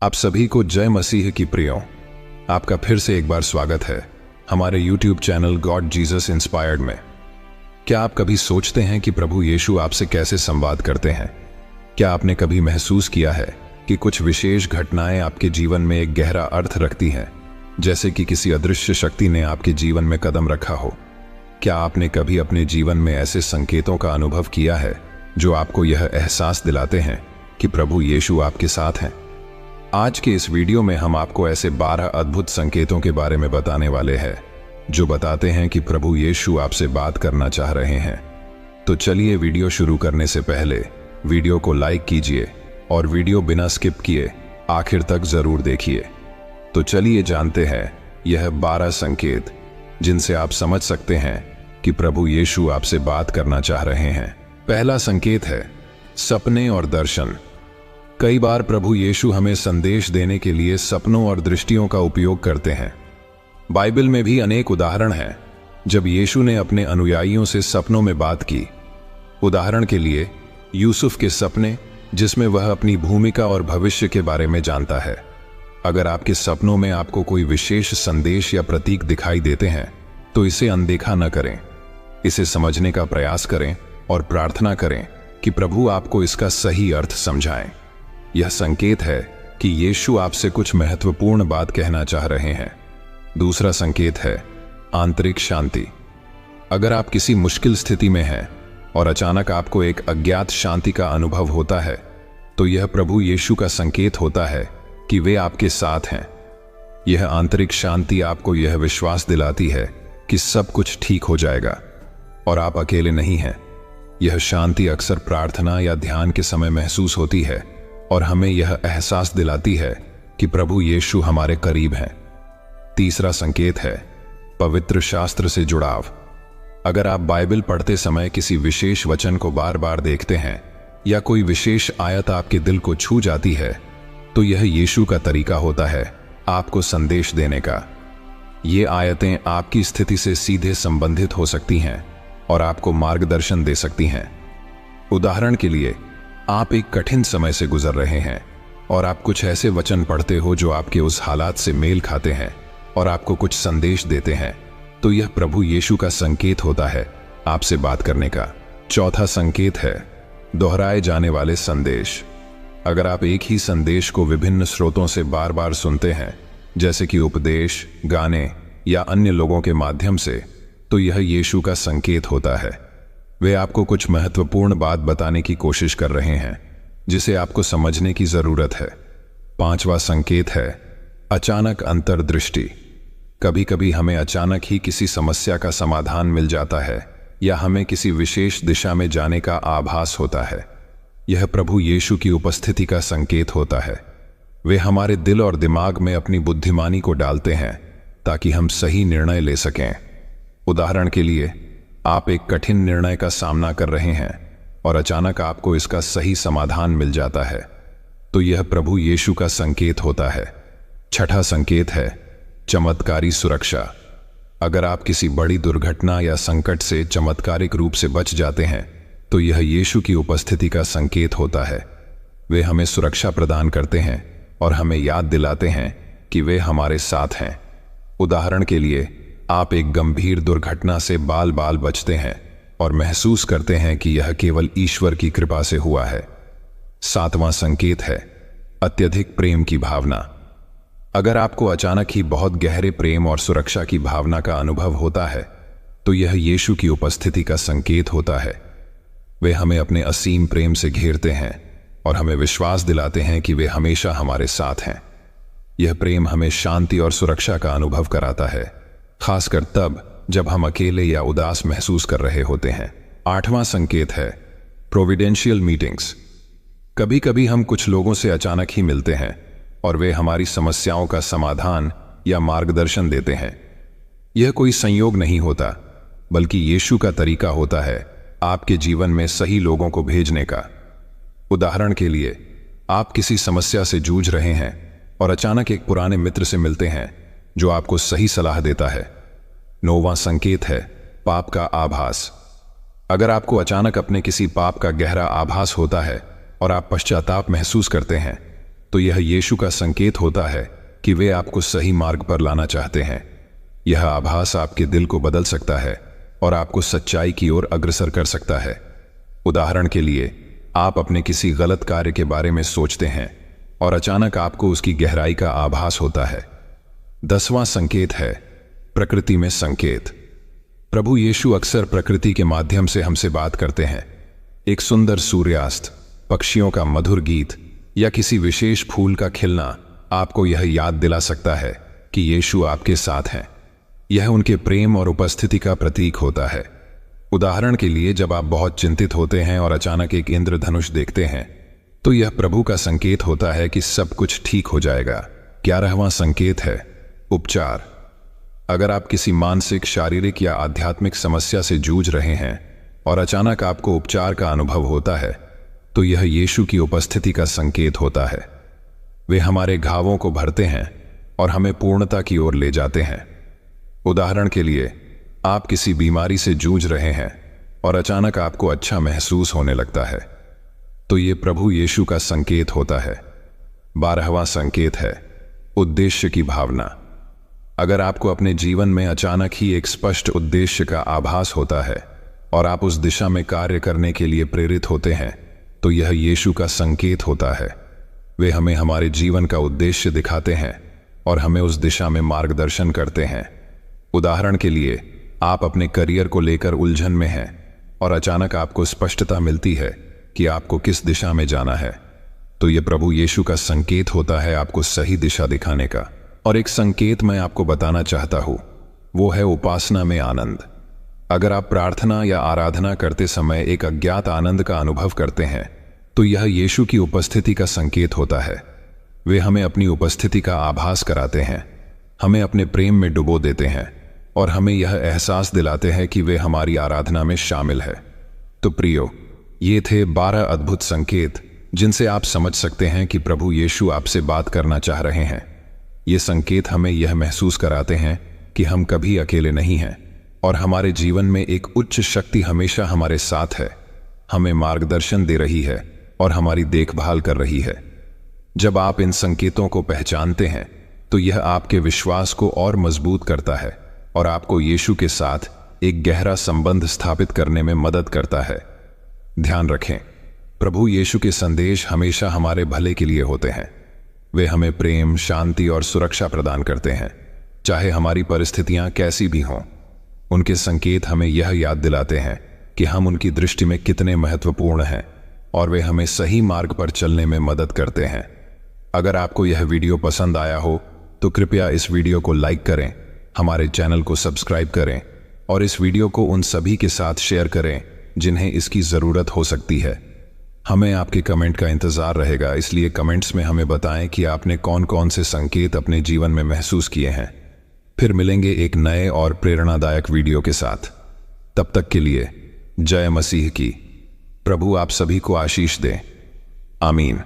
आप सभी को जय मसीह की प्रियो। आपका फिर से एक बार स्वागत है हमारे YouTube channel God Jesus inspired में। क्या आप कभी सोचते हैं कि प्रभु यीशु आपसे कैसे संवाद करते हैं? क्या आपने कभी महसूस किया है कि कुछ विशेष घटनाएं आपके जीवन में एक गहरा अर्थ रखती हैं, जैसे कि किसी अदृश्य शक्ति ने आपके जीवन में कदम रखा हो? क्या आपने कभी अपने जीवन में ऐसे संकेतों का अनुभव किया है जो आपको यह एहसास दिलाते हैं कि प्रभु यीशु आपके साथ हैं? आज के इस वीडियो में हम आपको ऐसे 12 अद्भुत संकेतों के बारे में बताने वाले हैं जो बताते हैं कि प्रभु यीशु आपसे बात करना चाह रहे हैं। तो चलिए वीडियो शुरू करने से पहले वीडियो को लाइक कीजिए और वीडियो बिना स्किप किए आखिर तक जरूर देखिए। तो चलिए जानते हैं यह 12 संकेत जिनसे आप समझ सकते हैं कि प्रभु यीशु आपसे बात करना चाह रहे हैं। पहला संकेत है सपने और दर्शन। कई बार प्रभु यीशु हमें संदेश देने के लिए सपनों और दृष्टियों का उपयोग करते हैं। बाइबल में भी अनेक उदाहरण हैं जब यीशु ने अपने अनुयायियों से सपनों में बात की। उदाहरण के लिए यूसुफ के सपने, जिसमें वह अपनी भूमिका और भविष्य के बारे में जानता है। अगर आपके सपनों में आपको कोई विशेष संदेश या प्रतीक दिखाई देते हैं तो इसे अनदेखा न करें। इसे समझने का प्रयास करें और प्रार्थना करें कि प्रभु आपको इसका सही अर्थ समझाएं। यह संकेत है कि यीशु आपसे कुछ महत्वपूर्ण बात कहना चाह रहे हैं। दूसरा संकेत है आंतरिक शांति। अगर आप किसी मुश्किल स्थिति में हैं और अचानक आपको एक अज्ञात शांति का अनुभव होता है तो यह प्रभु यीशु का संकेत होता है कि वे आपके साथ हैं। यह आंतरिक शांति आपको यह विश्वास दिलाती है कि सब कुछ ठीक हो जाएगा और आप अकेले नहीं हैं। यह शांति अक्सर प्रार्थना या ध्यान के समय महसूस होती है और हमें यह एहसास दिलाती है कि प्रभु यीशु हमारे करीब हैं। तीसरा संकेत है पवित्र शास्त्र से जुड़ाव। अगर आप बाइबल पढ़ते समय किसी विशेष वचन को बार बार देखते हैं या कोई विशेष आयत आपके दिल को छू जाती है तो यह यीशु का तरीका होता है आपको संदेश देने का। ये आयतें आपकी स्थिति से सीधे संबंधित हो सकती हैं और आपको मार्गदर्शन दे सकती हैं। उदाहरण के लिए, आप एक कठिन समय से गुजर रहे हैं और आप कुछ ऐसे वचन पढ़ते हो जो आपके उस हालात से मेल खाते हैं और आपको कुछ संदेश देते हैं, तो यह प्रभु यीशु का संकेत होता है आपसे बात करने का। चौथा संकेत है दोहराए जाने वाले संदेश। अगर आप एक ही संदेश को विभिन्न स्रोतों से बार बार सुनते हैं, जैसे कि उपदेश, गाने या अन्य लोगों के माध्यम से, तो यह यीशु का संकेत होता है। वे आपको कुछ महत्वपूर्ण बात बताने की कोशिश कर रहे हैं जिसे आपको समझने की जरूरत है। पांचवा संकेत है अचानक अंतर्दृष्टि। कभी कभी हमें अचानक ही किसी समस्या का समाधान मिल जाता है या हमें किसी विशेष दिशा में जाने का आभास होता है। यह प्रभु यीशु की उपस्थिति का संकेत होता है। वे हमारे दिल और दिमाग में अपनी बुद्धिमानी को डालते हैं ताकि हम सही निर्णय ले सकें। उदाहरण के लिए, आप एक कठिन निर्णय का सामना कर रहे हैं और अचानक आपको इसका सही समाधान मिल जाता है, तो यह प्रभु यीशु का संकेत होता है। छठा संकेत है चमत्कारी सुरक्षा। अगर आप किसी बड़ी दुर्घटना या संकट से चमत्कारिक रूप से बच जाते हैं तो यह यीशु की उपस्थिति का संकेत होता है। वे हमें सुरक्षा प्रदान करते हैं और हमें याद दिलाते हैं कि वे हमारे साथ हैं। उदाहरण के लिए, आप एक गंभीर दुर्घटना से बाल बाल बचते हैं और महसूस करते हैं कि यह केवल ईश्वर की कृपा से हुआ है। सातवां संकेत है अत्यधिक प्रेम की भावना। अगर आपको अचानक ही बहुत गहरे प्रेम और सुरक्षा की भावना का अनुभव होता है तो यह यीशु की उपस्थिति का संकेत होता है। वे हमें अपने असीम प्रेम से घेरते हैं और हमें विश्वास दिलाते हैं कि वे हमेशा हमारे साथ हैं। यह प्रेम हमें शांति और सुरक्षा का अनुभव कराता है, खासकर तब जब हम अकेले या उदास महसूस कर रहे होते हैं। आठवां संकेत है प्रोविडेंशियल मीटिंग्स। कभी कभी हम कुछ लोगों से अचानक ही मिलते हैं और वे हमारी समस्याओं का समाधान या मार्गदर्शन देते हैं। यह कोई संयोग नहीं होता, बल्कि यीशु का तरीका होता है आपके जीवन में सही लोगों को भेजने का। उदाहरण के लिए, आप किसी समस्या से जूझ रहे हैं और अचानक एक पुराने मित्र से मिलते हैं जो आपको सही सलाह देता है। नौवां संकेत है पाप का आभास। अगर आपको अचानक अपने किसी पाप का गहरा आभास होता है और आप पश्चाताप महसूस करते हैं तो यह यीशु का संकेत होता है कि वे आपको सही मार्ग पर लाना चाहते हैं। यह आभास आपके दिल को बदल सकता है और आपको सच्चाई की ओर अग्रसर कर सकता है। उदाहरण के लिए, आप अपने किसी गलत कार्य के बारे में सोचते हैं और अचानक आपको उसकी गहराई का आभास होता है। 10वां संकेत है प्रकृति में संकेत। प्रभु यीशु अक्सर प्रकृति के माध्यम से हमसे बात करते हैं। एक सुंदर सूर्यास्त, पक्षियों का मधुर गीत या किसी विशेष फूल का खिलना आपको यह याद दिला सकता है कि यीशु आपके साथ हैं। यह उनके प्रेम और उपस्थिति का प्रतीक होता है। उदाहरण के लिए, जब आप बहुत चिंतित होते हैं और अचानक एक इंद्रधनुष देखते हैं, तो यह प्रभु का संकेत होता है कि सब कुछ ठीक हो जाएगा। 11वां संकेत है उपचार। अगर आप किसी मानसिक, शारीरिक या आध्यात्मिक समस्या से जूझ रहे हैं और अचानक आपको उपचार का अनुभव होता है, तो यह यीशु की उपस्थिति का संकेत होता है। वे हमारे घावों को भरते हैं और हमें पूर्णता की ओर ले जाते हैं। उदाहरण के लिए, आप किसी बीमारी से जूझ रहे हैं और अचानक आपको अच्छा महसूस होने लगता है, तो ये प्रभु यीशु का संकेत होता है। 12वां संकेत है उद्देश्य की भावना। अगर आपको अपने जीवन में अचानक ही एक स्पष्ट उद्देश्य का आभास होता है और आप उस दिशा में कार्य करने के लिए प्रेरित होते हैं, तो यह यीशु का संकेत होता है। वे हमें हमारे जीवन का उद्देश्य दिखाते हैं और हमें उस दिशा में मार्गदर्शन करते हैं। उदाहरण के लिए, आप अपने करियर को लेकर उलझन में हैं और अचानक आपको स्पष्टता मिलती है कि आपको किस दिशा में जाना है, तो यह प्रभु यीशु का संकेत होता है आपको सही दिशा दिखाने का। और एक संकेत मैं आपको बताना चाहता हूं, वो है उपासना में आनंद। अगर आप प्रार्थना या आराधना करते समय एक अज्ञात आनंद का अनुभव करते हैं, तो यह यीशु की उपस्थिति का संकेत होता है। वे हमें अपनी उपस्थिति का आभास कराते हैं, हमें अपने प्रेम में डुबो देते हैं और हमें यह एहसास दिलाते हैं कि वे हमारी आराधना में शामिल है। तो प्रियो, ये थे 12 अद्भुत संकेत जिनसे आप समझ सकते हैं कि प्रभु यीशु आपसे बात करना चाह रहे हैं। ये संकेत हमें यह महसूस कराते हैं कि हम कभी अकेले नहीं हैं और हमारे जीवन में एक उच्च शक्ति हमेशा हमारे साथ है, हमें मार्गदर्शन दे रही है और हमारी देखभाल कर रही है। जब आप इन संकेतों को पहचानते हैं, तो यह आपके विश्वास को और मजबूत करता है और आपको यीशु के साथ एक गहरा संबंध स्थापित करने में मदद करता है। ध्यान रखें, प्रभु यीशु के संदेश हमेशा हमारे भले के लिए होते हैं। वे हमें प्रेम, शांति और सुरक्षा प्रदान करते हैं, चाहे हमारी परिस्थितियां कैसी भी हों। उनके संकेत हमें यह याद दिलाते हैं कि हम उनकी दृष्टि में कितने महत्वपूर्ण हैं और वे हमें सही मार्ग पर चलने में मदद करते हैं। अगर आपको यह वीडियो पसंद आया हो, तो कृपया इस वीडियो को लाइक करें, हमारे चैनल को सब्सक्राइब करें और इस वीडियो को उन सभी के साथ शेयर करें जिन्हें इसकी ज़रूरत हो सकती है। हमें आपके कमेंट का इंतज़ार रहेगा, इसलिए कमेंट्स में हमें बताएं कि आपने कौन कौन से संकेत अपने जीवन में महसूस किए हैं। फिर मिलेंगे एक नए और प्रेरणादायक वीडियो के साथ। तब तक के लिए जय मसीह की। प्रभु आप सभी को आशीष दे। आमीन।